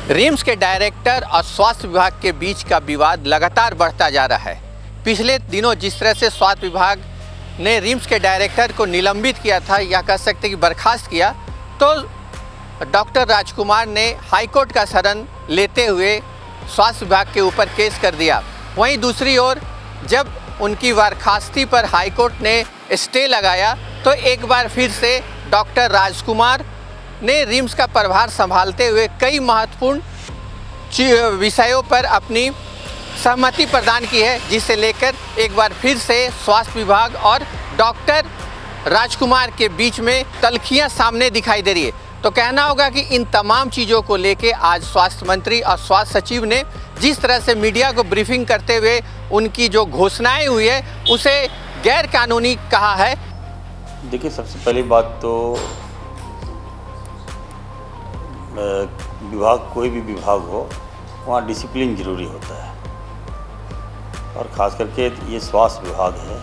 RIMS के director और स्वास्थ्य विभाग के बीच का विवाद लगातार बढ़ता जा रहा है। पिछले दिनों जिस तरह से स्वास्थ्य विभाग ने रिम्स के डायरेक्टर को निलंबित किया था या कह सकते कि बर्खास्त किया, तो डॉक्टर राजकुमार ने हाईकोर्ट का शरण लेते हुए स्वास्थ्य विभाग के ऊपर केस कर दिया। वहीं दूसरी ओर जब उनकी बर्खास्ती पर हाईकोर्ट ने स्टे लगाया तो एक बार फिर से डॉक्टर राजकुमार ने रिम्स का प्रभार संभालते हुए कई महत्वपूर्ण विषयों पर अपनी सहमति प्रदान की है, जिसे लेकर एक बार फिर से स्वास्थ्य विभाग और डॉक्टर राजकुमार के बीच में तल्खियां सामने दिखाई दे रही है। तो कहना होगा कि इन तमाम चीज़ों को लेकर आज स्वास्थ्य मंत्री और स्वास्थ्य सचिव ने जिस तरह से मीडिया को ब्रीफिंग करते हुए उनकी जो घोषणाएं हुई है उसे गैर कानूनी कहा है। देखिए, सबसे पहली बात तो विभाग, कोई भी विभाग हो, वहाँ डिसिप्लिन ज़रूरी होता है और ख़ास करके ये स्वास्थ्य विभाग है।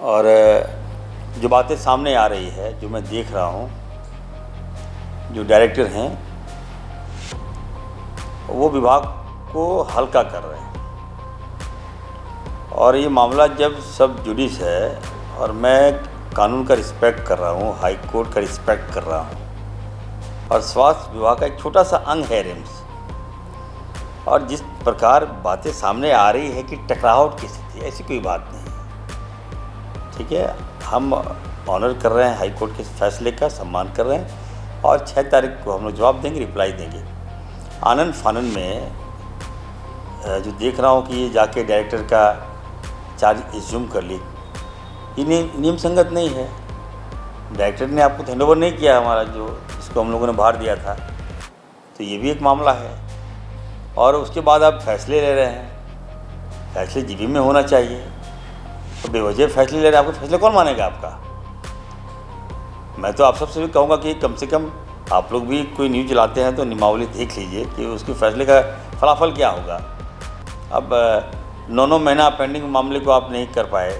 और जो बातें सामने आ रही है, जो मैं देख रहा हूँ, जो डायरेक्टर हैं वो विभाग को हल्का कर रहे हैं। और ये मामला जब सब जुडिस है और मैं कानून का रिस्पेक्ट कर रहा हूँ, हाई कोर्ट का रिस्पेक्ट कर रहा हूँ, और स्वास्थ्य विभाग का एक छोटा सा अंग है रिम्स, और जिस प्रकार बातें सामने आ रही है कि टकराव की स्थिति, ऐसी कोई बात नहीं है। ठीक है, हम ऑनर कर रहे हैं हाई कोर्ट के फैसले का, सम्मान कर रहे हैं और 6 तारीख को हम लोग जवाब देंगे, रिप्लाई देंगे। आनंद फानन में जो देख रहा हूँ कि ये जाके डायरेक्टर का चार्ज एज्यूम कर ली, ये नियम संगत नहीं है। डायरेक्टर ने आपको हैंडओवर नहीं किया हमारा, जो इसको हम लोगों ने भार दिया था, तो ये भी एक मामला है। और उसके बाद आप फैसले ले रहे हैं, फैसले जीबी में होना चाहिए, तो बेवजह फैसले ले रहे हैं, आपको फैसले कौन मानेगा आपका? मैं तो आप सबसे भी कहूँगा कि कम से कम आप लोग भी कोई न्यूज़ चलाते हैं तो नियमावली देख लीजिए कि उसके फैसले का फलाफल क्या होगा। अब 9 महीना पेंडिंग मामले को आप नहीं कर पाए,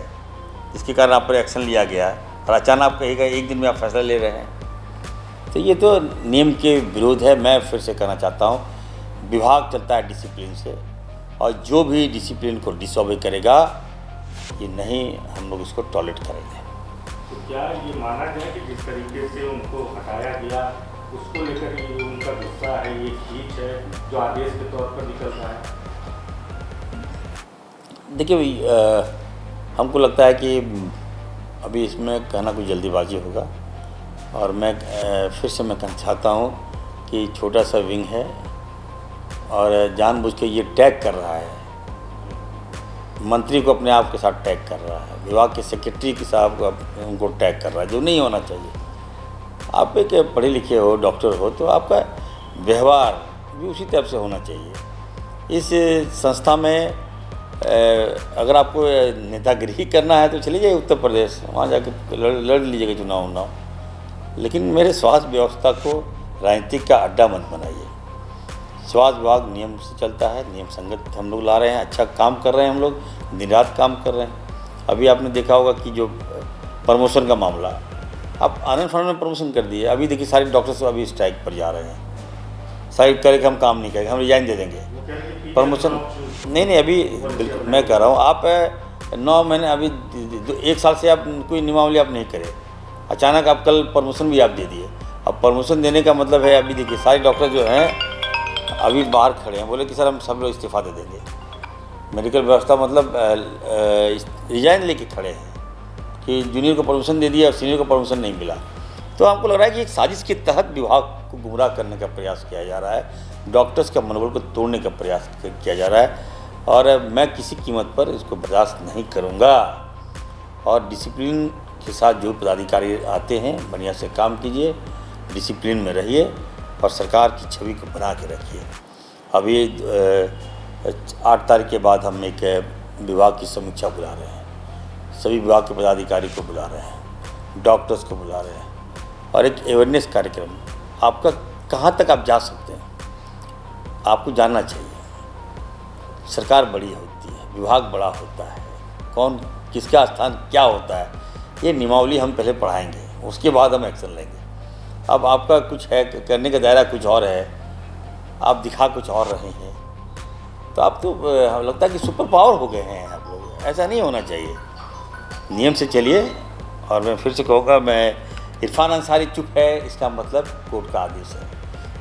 जिसके कारण आप पर एक्शन लिया गया, और अचानक आप कहेगा एक दिन में आप फैसला ले रहे हैं, तो ये तो नियम के विरोध है। मैं फिर से कहना चाहता हूँ, विभाग चलता है डिसिप्लिन से, और जो भी डिसिप्लिन को डिसऑबे करेगा, ये नहीं हम लोग इसको टॉलरेट करेंगे। तो क्या ये माना जाए कि जिस तरीके से उनको हटाया गया, उसको लेकर ये उनका गुस्सा है, ये खींच है जो आदेश के तौर पर निकल रहा है? देखिए, हमको लगता है कि अभी इसमें कहना कुछ जल्दीबाजी होगा, और मैं फिर से मैं कहना चाहता हूँ कि छोटा सा विंग है और जानबूझ के ये टैग कर रहा है, मंत्री को अपने आप के साथ टैग कर रहा है, विभाग के सेक्रेटरी के साहब को उनको टैग कर रहा है, जो नहीं होना चाहिए। आप एक पढ़े लिखे हो, डॉक्टर हो, तो आपका व्यवहार भी उसी तरह से होना चाहिए। इस संस्था में अगर आपको नेतागिरी करना है तो चले जाइए उत्तर प्रदेश, वहाँ जाके लड़ लीजिएगा चुनाव, लेकिन मेरे स्वास्थ्य व्यवस्था को राजनीतिक का अड्डा मत बनाइए। स्वास्थ्य विभाग नियम से चलता है, नियम संगत हम लोग ला रहे हैं, अच्छा काम कर रहे हैं, हम लोग दिन रात काम कर रहे हैं। अभी आपने देखा होगा कि जो प्रमोशन का मामला, आप आनंद फानन में प्रमोशन कर दिए, अभी देखिए सारे डॉक्टर्स अभी स्ट्राइक पर जा रहे हैं, सारे करके हम काम नहीं करेंगे, हम रिजाइन दे देंगे। प्रमोशन नहीं, अभी मैं कह रहा हूँ, आप 9 महीने, अभी 1 साल से आप कोई नियमावली आप नहीं करे, अचानक आप कल प्रमोशन भी आप दे दिए। अब प्रमोशन देने का मतलब है, अभी देखिए सारे डॉक्टर जो हैं अभी बाहर खड़े हैं, बोले कि सर हम सब लोग इस्तीफ़ा दे देंगे। मेडिकल व्यवस्था मतलब रिजाइन लेके खड़े हैं कि जूनियर को प्रमोशन दे दिया और सीनियर को प्रमोशन नहीं मिला। तो हमको लग रहा है कि एक साजिश के तहत विभाग को गुमराह करने का प्रयास किया जा रहा है, डॉक्टर्स का मनोबल को तोड़ने का प्रयास किया जा रहा है, और मैं किसी कीमत पर इसको बर्दाश्त नहीं करूँगा। और डिसिप्लिन के साथ जो पदाधिकारी आते हैं, बढ़िया से काम कीजिए, डिसिप्लिन में रहिए और सरकार की छवि को बना के रखिए। अभी 8 तारीख के बाद हम एक विभाग की समीक्षा बुला रहे हैं, सभी विभाग के पदाधिकारी को बुला रहे हैं, डॉक्टर्स को बुला रहे हैं, और एक अवेयरनेस कार्यक्रम, आपका कहाँ तक आप जा सकते हैं, आपको जानना चाहिए। सरकार बड़ी होती है, विभाग बड़ा होता है, कौन किसका स्थान क्या होता है, ये नियमावली हम पहले पढ़ाएंगे, उसके बाद हम एक्शन लेंगे। अब आपका कुछ है, करने का दायरा कुछ और है, आप दिखा कुछ और रहे हैं। तो आप तो लगता है कि सुपर पावर हो गए हैं आप लोग। ऐसा नहीं होना चाहिए, नियम से चलिए। और मैं फिर से कहूँगा, मैं इरफान अंसारी चुप है, इसका मतलब कोर्ट का आदेश है।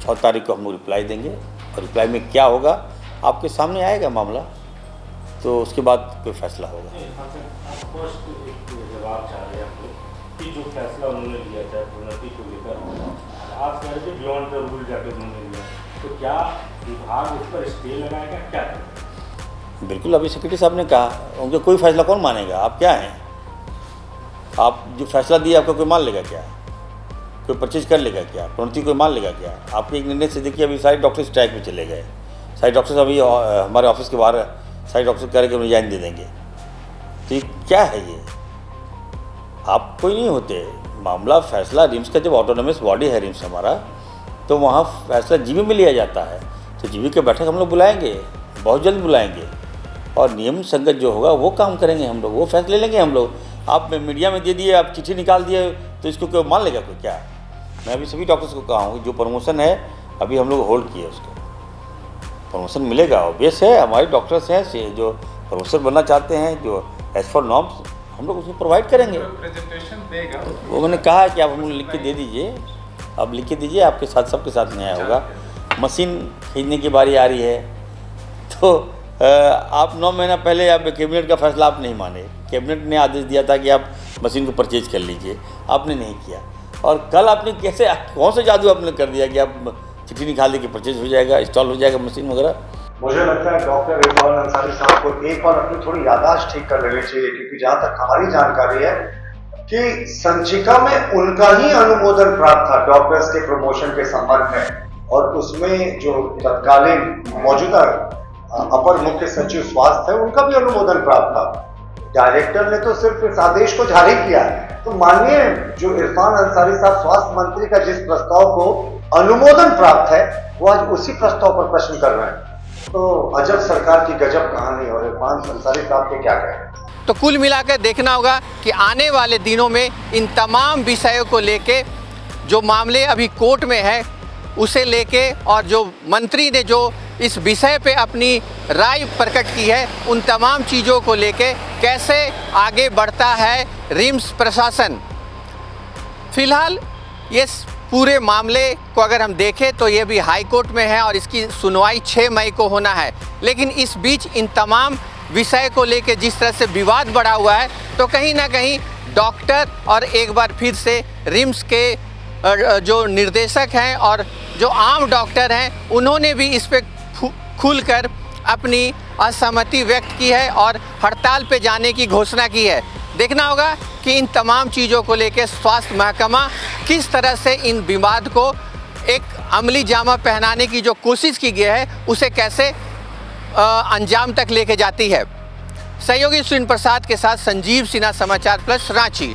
6 तारीख को हम लोग रिप्लाई देंगे और रिप्लाई में क्या होगा आपके सामने आएगा मामला, तो उसके बाद कोई फैसला होगा। जवाब चाह रहे हैं आप लोग कि जो फैसला उन्होंने लिया था प्रोन्नति को लेकर, आप कह रहे थे बियॉन्ड द रूल जाकर उन्होंने लिया, तो क्या विभाग उस पर स्टे लगाएगा, क्या करेगा? बिल्कुल, अभी सेक्रेटरी साहब ने कहा, उनका कोई फैसला कौन मानेगा? आप क्या हैं? आप जो फैसला दिया आपको कोई मान लेगा क्या? कोई परचेज कर लेगा क्या? प्रोन्नति कोई मान लेगा क्या? आपके एक निर्णय से देखिए, अभी सारे डॉक्टर स्ट्राइक में चले गए। सारे डॉक्टर्स अभी हमारे ऑफिस के बाहर सारे डॉक्टर कह रहे कि उन्हें रिजाइन दे देंगे। तो ये क्या है? ये आप कोई नहीं होते। मामला फैसला रिम्स का, जब ऑटोनोमस बॉडी है रिम्स हमारा, तो वहाँ फैसला जीबी में लिया जाता है। तो जीबी के बैठक हम लोग बुलाएंगे, बहुत जल्द बुलाएंगे, और नियम संगत जो होगा वो काम करेंगे हम लोग, वो फैसले लेंगे हम लोग। आप मीडिया में दे दिए, आप चिट्ठी निकाल दिए, तो इसको कोई मान लेगा कोई क्या? मैं अभी सभी डॉक्टर्स को कहा हूँ, जो प्रमोशन है अभी हम लोग होल्ड किए, उसको प्रमोशन मिलेगा। ऑब्वियस है, हमारे डॉक्टर्स हैं जो प्रोफेसर बनना चाहते हैं, जो एज फॉर नॉर्म्स हम लोग उसको प्रोवाइड करेंगे। प्रेजेंटेशन देगा वो मैंने कहा है कि आप हम लोग लिख के दे दीजिए, आप लिख के दीजिए, आपके साथ सबके साथ न्याय होगा। मशीन खरीदने की बारी आ रही है, तो आप 9 महीना पहले आप कैबिनेट का फैसला आप नहीं माने। कैबिनेट ने आदेश दिया था कि आप मशीन को परचेज कर लीजिए, आपने नहीं किया। और कल आपने कैसे, कौन सा जादू आपने कर दिया कि आप चिट्ठी निकाल दी कि परचेज हो जाएगा, इंस्टॉल हो जाएगा मशीन वगैरह। मुझे लगता है डॉक्टर इरफान अंसारी साहब को एक बार अपनी थोड़ी याददाश्त ठीक कर लेनी चाहिए, क्योंकि जहां तक हमारी जानकारी है कि संचिका में उनका ही अनुमोदन प्राप्त था डॉक्टर्स के प्रमोशन के संबंध में, और उसमें जो तत्कालीन मौजूदा अपर मुख्य सचिव स्वास्थ्य है उनका भी अनुमोदन प्राप्त था। डायरेक्टर ने तो सिर्फ इस आदेश को जारी किया। तो माननीय जो इरफान अंसारी साहब स्वास्थ्य मंत्री का जिस प्रस्ताव को अनुमोदन प्राप्त है, वो आज उसी प्रस्ताव पर प्रश्न कर रहे हैं। तो अजब सरकार की गजब कहानी, और इरफान अंसारी साहब के क्या कहें। तो कुल मिलाकर देखना होगा कि आने वाले दिनों में इन तमाम विषयों को लेके, जो मामले अभी कोर्ट में है उसे लेके, और जो मंत्री ने जो इस विषय पे अपनी राय प्रकट की है, उन तमाम चीज़ों को लेके कैसे आगे बढ़ता है रिम्स प्रशासन। फिलहाल ये पूरे मामले को अगर हम देखें तो ये भी हाई कोर्ट में है और इसकी सुनवाई 6 मई को होना है। लेकिन इस बीच इन तमाम विषय को लेके जिस तरह से विवाद बढ़ा हुआ है, तो कहीं ना कहीं डॉक्टर और एक बार फिर से रिम्स के जो निर्देशक हैं और जो आम डॉक्टर हैं, उन्होंने भी इस पे खुलकर अपनी असहमति व्यक्त की है और हड़ताल पे जाने की घोषणा की है। देखना होगा कि इन तमाम चीज़ों को लेकर स्वास्थ्य महकमा किस तरह से इन विवाद को एक अमली जामा पहनाने की जो कोशिश की गई है, उसे कैसे अंजाम तक लेके जाती है। सहयोगी सुनील प्रसाद के साथ संजीव सिन्हा, समाचार प्लस, रांची।